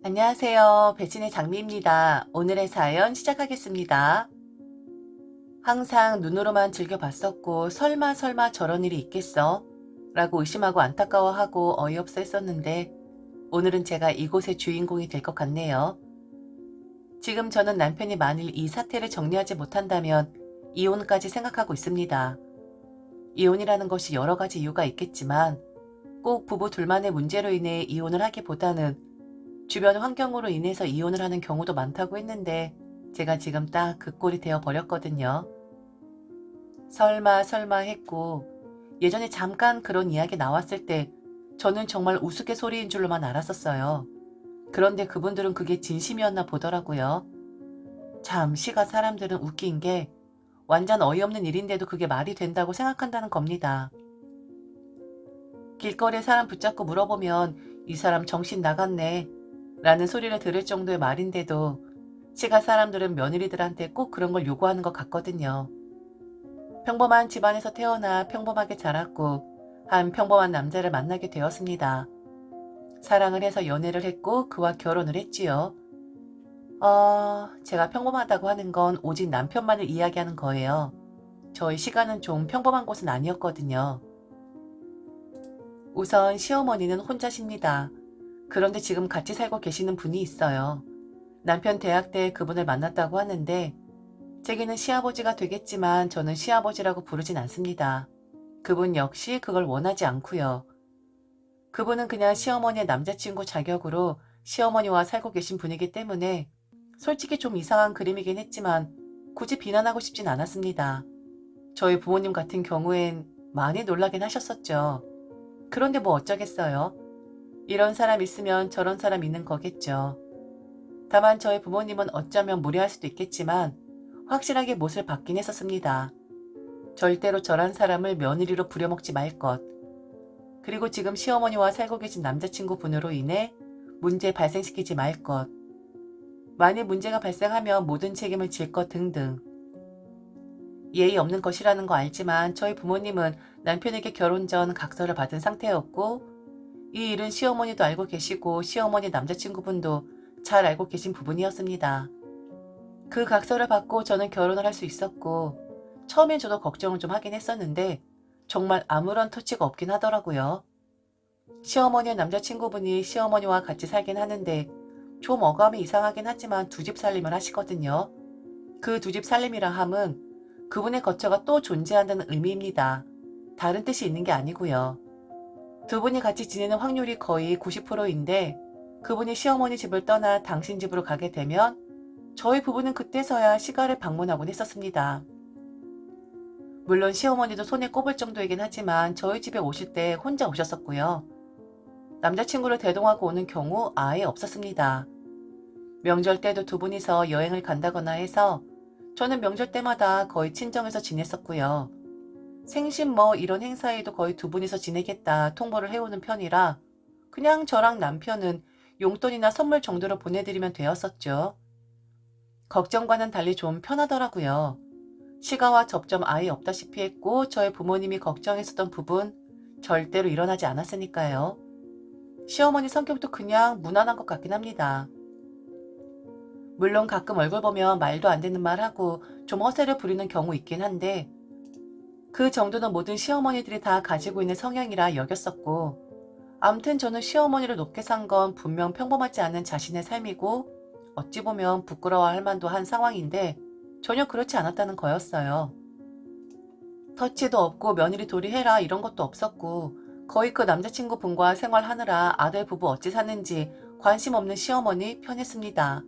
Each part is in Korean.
안녕하세요. 배진의 장미입니다. 오늘의 사연 시작하겠습니다. 항상 눈으로만 즐겨봤었고 설마 설마 저런 일이 있겠어? 라고 의심하고 안타까워하고 어이없어 했었는데 오늘은 제가 이곳의 주인공이 될 것 같네요. 지금 저는 남편이 만일 이 사태를 정리하지 못한다면 이혼까지 생각하고 있습니다. 이혼이라는 것이 여러 가지 이유가 있겠지만 꼭 부부 둘만의 문제로 인해 이혼을 하기보다는 주변 환경으로 인해서 이혼을 하는 경우도 많다고 했는데 제가 지금 딱 그 꼴이 되어 버렸거든요. 설마 설마 했고 예전에 잠깐 그런 이야기 나왔을 때 저는 정말 우스갯소리인 줄로만 알았었어요. 그런데 그분들은 그게 진심이었나 보더라고요. 참 시가 사람들은 웃긴 게 완전 어이없는 일인데도 그게 말이 된다고 생각한다는 겁니다. 길거리에 사람 붙잡고 물어보면 이 사람 정신 나갔네 라는 소리를 들을 정도의 말인데도 시가 사람들은 며느리들한테 꼭 그런 걸 요구하는 것 같거든요. 평범한 집안에서 태어나 평범하게 자랐고 한 평범한 남자를 만나게 되었습니다. 사랑을 해서 연애를 했고 그와 결혼을 했지요. 제가 평범하다고 하는 건 오직 남편만을 이야기하는 거예요. 저희 시가는 좀 평범한 곳은 아니었거든요. 우선 시어머니는 혼자십니다. 그런데 지금 같이 살고 계시는 분이 있어요. 남편 대학 때 그분을 만났다고 하는데 제게는 시아버지가 되겠지만 저는 시아버지라고 부르진 않습니다. 그분 역시 그걸 원하지 않고요. 그분은 그냥 시어머니의 남자친구 자격으로 시어머니와 살고 계신 분이기 때문에 솔직히 좀 이상한 그림이긴 했지만 굳이 비난하고 싶진 않았습니다. 저희 부모님 같은 경우엔 많이 놀라긴 하셨었죠. 그런데 뭐 어쩌겠어요. 이런 사람 있으면 저런 사람 있는 거겠죠. 다만 저희 부모님은 어쩌면 무례할 수도 있겠지만 확실하게 못을 받긴 했었습니다. 절대로 저란 사람을 며느리로 부려먹지 말 것. 그리고 지금 시어머니와 살고 계신 남자친구 분으로 인해 문제 발생시키지 말 것. 만일 문제가 발생하면 모든 책임을 질 것 등등. 예의 없는 것이라는 거 알지만 저희 부모님은 남편에게 결혼 전 각서를 받은 상태였고 이 일은 시어머니도 알고 계시고 시어머니 남자친구분도 잘 알고 계신 부분이었습니다. 그 각서를 받고 저는 결혼을 할 수 있었고 처음엔 저도 걱정을 좀 하긴 했었는데 정말 아무런 터치가 없긴 하더라고요. 시어머니의 남자친구분이 시어머니와 같이 살긴 하는데 좀 어감이 이상하긴 하지만 두 집 살림을 하시거든요. 그 두 집 살림이라 함은 그분의 거처가 또 존재한다는 의미입니다. 다른 뜻이 있는 게 아니고요. 두 분이 같이 지내는 확률이 거의 90%인데 그분이 시어머니 집을 떠나 당신 집으로 가게 되면 저희 부부는 그때서야 시가를 방문하곤 했었습니다. 물론 시어머니도 손에 꼽을 정도이긴 하지만 저희 집에 오실 때 혼자 오셨었고요. 남자친구를 대동하고 오는 경우 아예 없었습니다. 명절 때도 두 분이서 여행을 간다거나 해서 저는 명절 때마다 거의 친정에서 지냈었고요. 생신 뭐 이런 행사에도 거의 두 분이서 지내겠다 통보를 해오는 편이라 그냥 저랑 남편은 용돈이나 선물 정도로 보내드리면 되었었죠. 걱정과는 달리 좀 편하더라고요. 시가와 접점 아예 없다시피 했고 저희 부모님이 걱정했었던 부분 절대로 일어나지 않았으니까요. 시어머니 성격도 그냥 무난한 것 같긴 합니다. 물론 가끔 얼굴 보면 말도 안 되는 말하고 좀 허세를 부리는 경우 있긴 한데 그 정도는 모든 시어머니들이 다 가지고 있는 성향이라 여겼었고 암튼 저는 시어머니를 높게 산 건 분명 평범하지 않은 자신의 삶이고 어찌 보면 부끄러워할 만도 한 상황인데 전혀 그렇지 않았다는 거였어요. 터치도 없고 며느리 도리해라 이런 것도 없었고 거의 그 남자친구 분과 생활하느라 아들 부부 어찌 사는지 관심 없는 시어머니 편했습니다.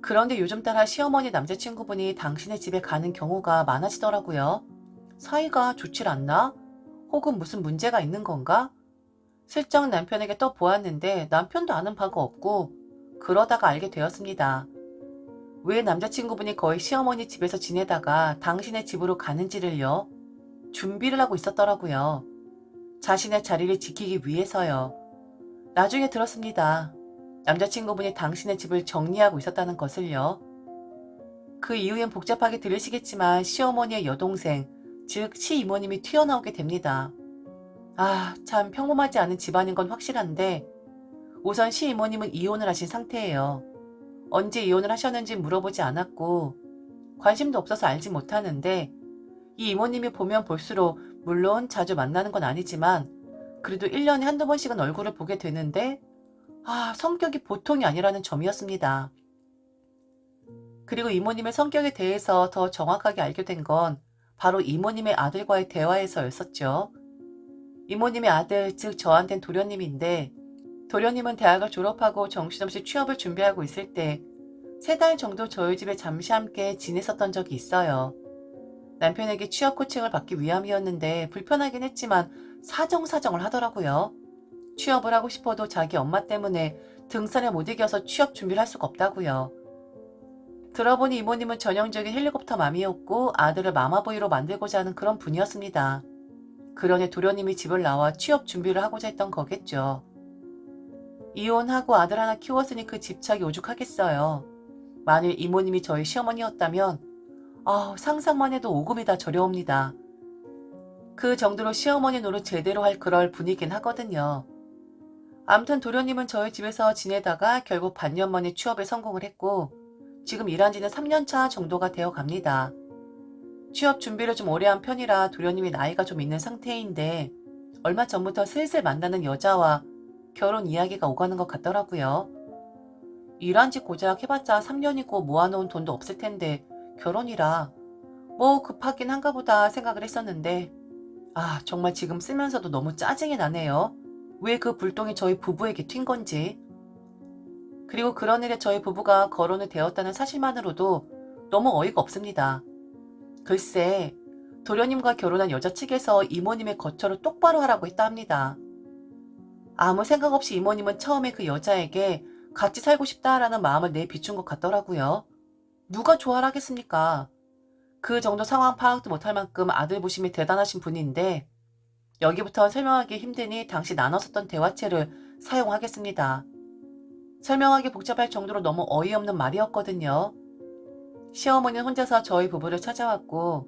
그런데 요즘 따라 시어머니 남자친구분이 당신의 집에 가는 경우가 많아지더라고요. 사이가 좋질 않나? 혹은 무슨 문제가 있는 건가? 슬쩍 남편에게 떠보았는데 남편도 아는 바가 없고 그러다가 알게 되었습니다. 왜 남자친구분이 거의 시어머니 집에서 지내다가 당신의 집으로 가는지를요. 준비를 하고 있었더라고요. 자신의 자리를 지키기 위해서요. 나중에 들었습니다. 남자친구분이 당신의 집을 정리하고 있었다는 것을요. 그 이후엔 복잡하게 들으시겠지만 시어머니의 여동생, 즉 시이모님이 튀어나오게 됩니다. 참 평범하지 않은 집안인 건 확실한데 우선 시이모님은 이혼을 하신 상태예요. 언제 이혼을 하셨는지 물어보지 않았고 관심도 없어서 알지 못하는데 이 이모님이 보면 볼수록 물론 자주 만나는 건 아니지만 그래도 1년에 한두 번씩은 얼굴을 보게 되는데 성격이 보통이 아니라는 점이었습니다. 그리고 이모님의 성격에 대해서 더 정확하게 알게 된 건 바로 이모님의 아들과의 대화에서였었죠. 이모님의 아들, 즉 저한텐 도련님인데 도련님은 대학을 졸업하고 정신없이 취업을 준비하고 있을 때 3달 정도 저희 집에 잠시 함께 지냈었던 적이 있어요. 남편에게 취업 코칭을 받기 위함이었는데 불편하긴 했지만 사정사정을 하더라고요. 취업을 하고 싶어도 자기 엄마 때문에 등산에 못 이겨서 취업 준비를 할 수가 없다고요. 들어보니 이모님은 전형적인 헬리콥터 맘이었고 아들을 마마보이로 만들고자 하는 그런 분이었습니다. 그러니 도련님이 집을 나와 취업 준비를 하고자 했던 거겠죠. 이혼하고 아들 하나 키웠으니 그 집착이 오죽하겠어요. 만일 이모님이 저희 시어머니였다면 상상만 해도 오금이 다 저려옵니다. 그 정도로 시어머니 노릇 제대로 할 그럴 분이긴 하거든요. 암튼 도련님은 저희 집에서 지내다가 결국 반년 만에 취업에 성공을 했고 지금 일한 지는 3년차 정도가 되어 갑니다. 취업 준비를 좀 오래 한 편이라 도련님이 나이가 좀 있는 상태인데 얼마 전부터 슬슬 만나는 여자와 결혼 이야기가 오가는 것 같더라고요. 일한 지 고작 해봤자 3년이고 모아놓은 돈도 없을 텐데 결혼이라 뭐 급하긴 한가 보다 생각을 했었는데 정말 지금 쓰면서도 너무 짜증이 나네요. 왜 그 불똥이 저희 부부에게 튄 건지. 그리고 그런 일에 저희 부부가 거론이 되었다는 사실만으로도 너무 어이가 없습니다. 글쎄, 도련님과 결혼한 여자 측에서 이모님의 거처를 똑바로 하라고 했다 합니다. 아무 생각 없이 이모님은 처음에 그 여자에게 같이 살고 싶다라는 마음을 내비춘 것 같더라고요. 누가 좋아를 하겠습니까? 그 정도 상황 파악도 못할 만큼 아들 보심이 대단하신 분인데 여기부터 설명하기 힘드니 당시 나눴었던 대화체를 사용하겠습니다. 설명하기 복잡할 정도로 너무 어이없는 말이었거든요. 시어머니는 혼자서 저희 부부를 찾아왔고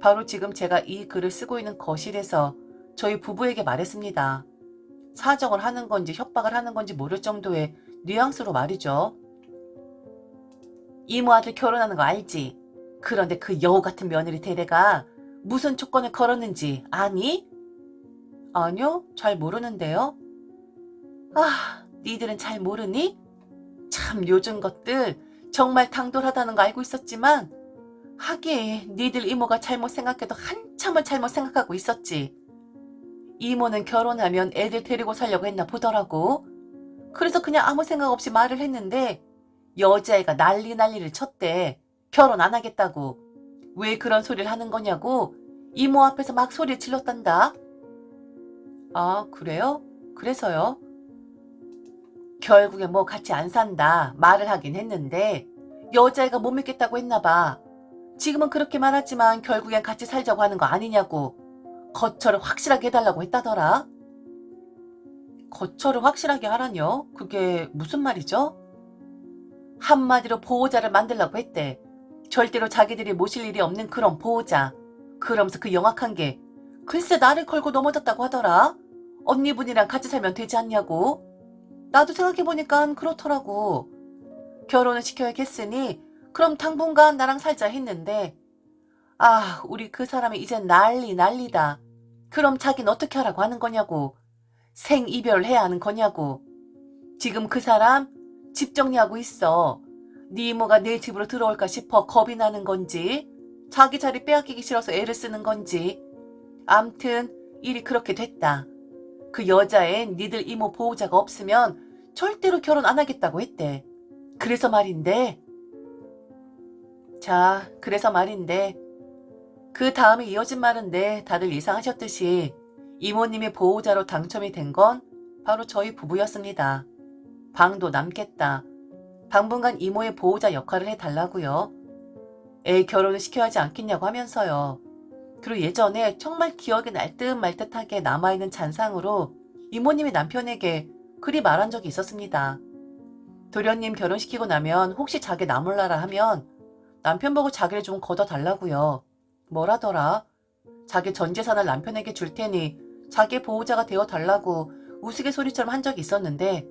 바로 지금 제가 이 글을 쓰고 있는 거실에서 저희 부부에게 말했습니다. 사정을 하는 건지 협박을 하는 건지 모를 정도의 뉘앙스로 말이죠. 이모 아들 결혼하는 거 알지? 그런데 그 여우 같은 며느리 대대가 무슨 조건을 걸었는지 아니? 아니요, 잘 모르는데요. 니들은 잘 모르니? 참 요즘 것들 정말 당돌하다는 거 알고 있었지만 하긴 니들 이모가 잘못 생각해도 한참을 잘못 생각하고 있었지. 이모는 결혼하면 애들 데리고 살려고 했나 보더라고. 그래서 그냥 아무 생각 없이 말을 했는데 여자애가 난리를 쳤대. 결혼 안 하겠다고. 왜 그런 소리를 하는 거냐고 이모 앞에서 막 소리 질렀단다. 그래요? 그래서요? 결국에 뭐 같이 안 산다 말을 하긴 했는데 여자애가 못 믿겠다고 했나 봐. 지금은 그렇게 말하지만 결국엔 같이 살자고 하는 거 아니냐고. 거처를 확실하게 해달라고 했다더라. 거처를 확실하게 하라뇨? 그게 무슨 말이죠? 한마디로 보호자를 만들라고 했대. 절대로 자기들이 모실 일이 없는 그런 보호자. 그러면서 그 영악한 게 글쎄 나를 걸고 넘어졌다고 하더라. 언니분이랑 같이 살면 되지 않냐고. 나도 생각해보니까 그렇더라고. 결혼을 시켜야겠으니 그럼 당분간 나랑 살자 했는데 우리 그 사람이 이젠 난리다. 그럼 자긴 어떻게 하라고 하는 거냐고. 생이별을 해야 하는 거냐고. 지금 그 사람 집 정리하고 있어. 네 이모가 내 집으로 들어올까 싶어 겁이 나는 건지 자기 자리 빼앗기기 싫어서 애를 쓰는 건지 암튼 일이 그렇게 됐다. 그 여자엔 니들 이모 보호자가 없으면 절대로 결혼 안 하겠다고 했대. 그래서 말인데 그 다음에 이어진 말인데 다들 예상하셨듯이 이모님의 보호자로 당첨이 된 건 바로 저희 부부였습니다. 방도 남겠다. 당분간 이모의 보호자 역할을 해달라고요. 애 결혼을 시켜야 하지 않겠냐고 하면서요. 그리고 예전에 정말 기억에 날 듯 말 듯하게 남아있는 잔상으로 이모님이 남편에게 그리 말한 적이 있었습니다. 도련님 결혼시키고 나면 혹시 자기 나 몰라라 하면 남편 보고 자기를 좀 걷어달라고요. 뭐라더라? 자기 전 재산을 남편에게 줄 테니 자기 보호자가 되어달라고 우스갯소리처럼 한 적이 있었는데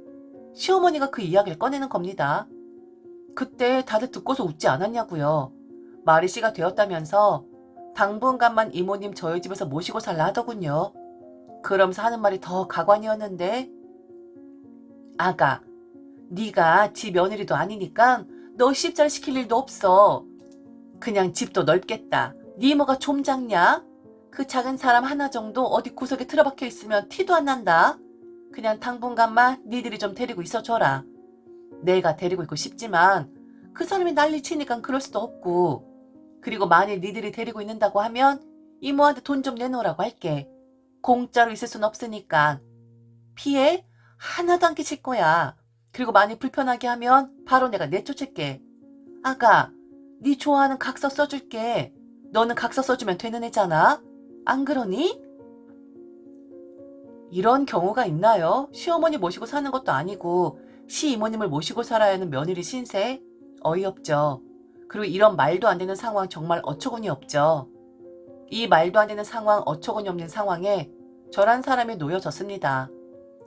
시어머니가 그 이야기를 꺼내는 겁니다. 그때 다들 듣고서 웃지 않았냐고요. 말이 씨가 되었다면서 당분간만 이모님 저희 집에서 모시고 살라 하더군요. 그러면서 하는 말이 더 가관이었는데, 아가, 네가 지 며느리도 아니니까 너 시집잘 시킬 일도 없어. 그냥 집도 넓겠다. 네 이모가 좀 작냐? 그 작은 사람 하나 정도 어디 구석에 틀어박혀 있으면 티도 안 난다. 그냥 당분간만 니들이 좀 데리고 있어줘라. 내가 데리고 있고 싶지만 그 사람이 난리 치니까 그럴 수도 없고, 그리고 만일 니들이 데리고 있는다고 하면 이모한테 돈 좀 내놓으라고 할게. 공짜로 있을 순 없으니까. 피해? 하나도 안 끼칠 거야. 그리고 많이 불편하게 하면 바로 내가 내쫓을게. 아가, 네 좋아하는 각서 써줄게. 너는 각서 써주면 되는 애잖아. 안 그러니? 이런 경우가 있나요? 시어머니 모시고 사는 것도 아니고 시이모님을 모시고 살아야 하는 며느리 신세? 어이없죠. 그리고 이런 말도 안 되는 상황 정말 어처구니 없죠. 이 말도 안 되는 상황, 어처구니 없는 상황에 저란 사람이 놓여졌습니다.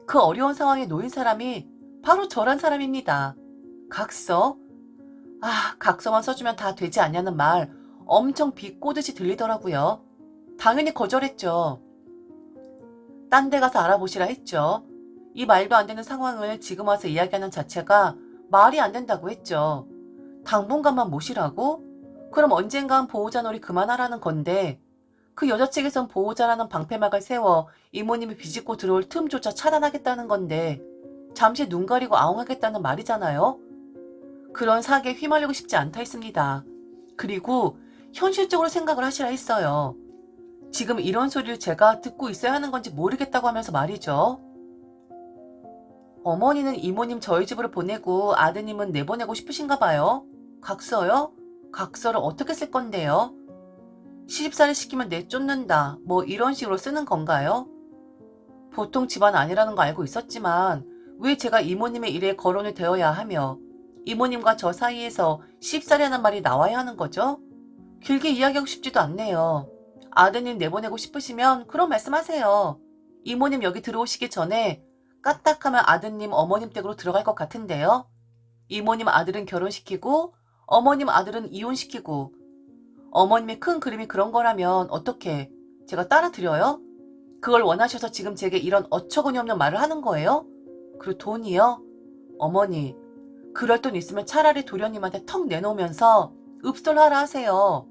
그 어려운 상황에 놓인 사람이 바로 저란 사람입니다. 각서? 각서만 써주면 다 되지 않냐는 말 엄청 비꼬듯이 들리더라고요. 당연히 거절했죠. 딴 데 가서 알아보시라 했죠. 이 말도 안 되는 상황을 지금 와서 이야기하는 자체가 말이 안 된다고 했죠. 당분간만 모시라고? 그럼 언젠간 보호자 놀이 그만하라는 건데, 그 여자 측에선 보호자라는 방패막을 세워 이모님이 비집고 들어올 틈조차 차단하겠다는 건데 잠시 눈 가리고 아웅하겠다는 말이잖아요. 그런 사기에 휘말리고 싶지 않다 했습니다. 그리고 현실적으로 생각을 하시라 했어요. 지금 이런 소리를 제가 듣고 있어야 하는 건지 모르겠다고 하면서 말이죠. 어머니는 이모님 저희 집으로 보내고 아드님은 내보내고 싶으신가 봐요. 각서요? 각서를 어떻게 쓸 건데요? 시집살이 시키면 내쫓는다, 뭐 이런 식으로 쓰는 건가요? 보통 집안 아니라는 거 알고 있었지만 왜 제가 이모님의 일에 거론이 되어야 하며 이모님과 저 사이에서 시집살이라는 말이 나와야 하는 거죠? 길게 이야기하고 싶지도 않네요. 아드님 내보내고 싶으시면 그런 말씀하세요. 이모님 여기 들어오시기 전에 까딱하면 아드님 어머님 댁으로 들어갈 것 같은데요. 이모님 아들은 결혼시키고 어머님 아들은 이혼시키고, 어머님의 큰 그림이 그런 거라면 어떻게 제가 따라드려요? 그걸 원하셔서 지금 제게 이런 어처구니 없는 말을 하는 거예요? 그리고 돈이요? 어머니, 그럴 돈 있으면 차라리 도련님한테 턱 내놓으면서 읍솔하라 하세요.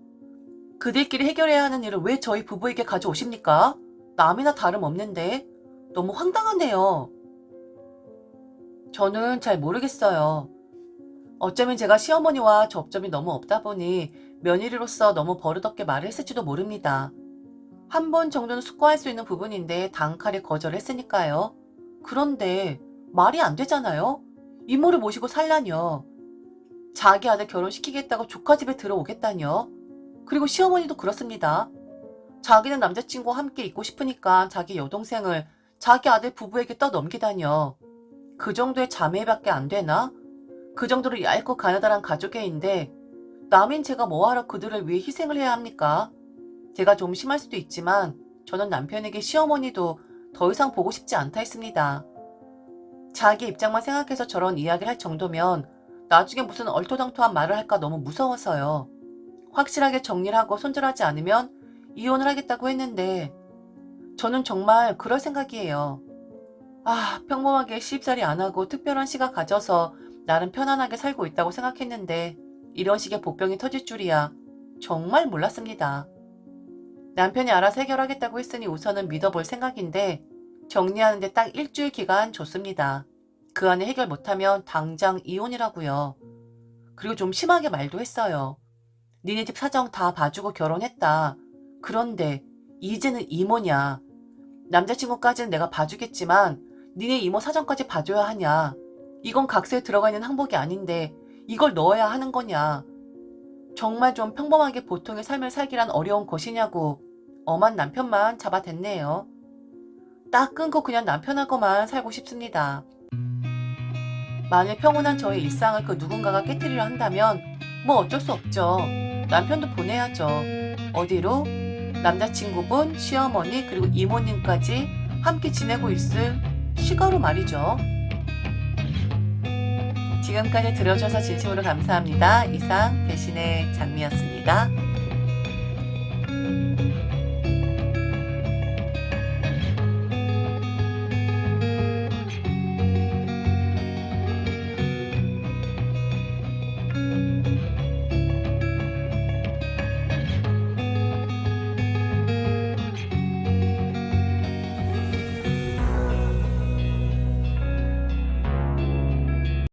그들끼리 해결해야 하는 일을 왜 저희 부부에게 가져오십니까? 남이나 다름없는데. 너무 황당하네요. 저는 잘 모르겠어요. 어쩌면 제가 시어머니와 접점이 너무 없다 보니 며느리로서 너무 버릇없게 말을 했을지도 모릅니다. 한 번 정도는 숙고할 수 있는 부분인데 단칼에 거절했으니까요. 그런데 말이 안 되잖아요. 이모를 모시고 살라뇨. 자기 아들 결혼시키겠다고 조카 집에 들어오겠다뇨. 그리고 시어머니도 그렇습니다. 자기는 남자친구와 함께 있고 싶으니까 자기 여동생을 자기 아들 부부에게 떠넘기다뇨. 그 정도의 자매밖에 안 되나? 그 정도로 얇고 가느다란 가족애인데 남인 제가 뭐하러 그들을 위해 희생을 해야 합니까? 제가 좀 심할 수도 있지만 저는 남편에게 시어머니도 더 이상 보고 싶지 않다 했습니다. 자기 입장만 생각해서 저런 이야기를 할 정도면 나중에 무슨 얼토당토한 말을 할까 너무 무서워서요. 확실하게 정리를 하고 손절하지 않으면 이혼을 하겠다고 했는데 저는 정말 그럴 생각이에요. 평범하게 시집살이 안 하고 특별한 시가 가져서 나름 편안하게 살고 있다고 생각했는데 이런 식의 복병이 터질 줄이야 정말 몰랐습니다. 남편이 알아서 해결하겠다고 했으니 우선은 믿어볼 생각인데 정리하는데 딱 일주일 기간 줬습니다. 그 안에 해결 못하면 당장 이혼이라고요. 그리고 좀 심하게 말도 했어요. 니네 집 사정 다 봐주고 결혼했다. 그런데 이제는 이모냐. 남자친구까지는 내가 봐주겠지만 니네 이모 사정까지 봐줘야 하냐. 이건 각서에 들어가 있는 항목이 아닌데 이걸 넣어야 하는 거냐. 정말 좀 평범하게 보통의 삶을 살기란 어려운 것이냐고 엄한 남편만 잡아댔네요. 딱 끊고 그냥 남편하고만 살고 싶습니다. 만일 평온한 저의 일상을 그 누군가가 깨트리려 한다면 뭐 어쩔 수 없죠. 남편도 보내야죠. 어디로? 남자친구분, 시어머니, 그리고 이모님까지 함께 지내고 있을 시가로 말이죠. 지금까지 들어줘서 진심으로 감사합니다. 이상 배신의 장미였습니다.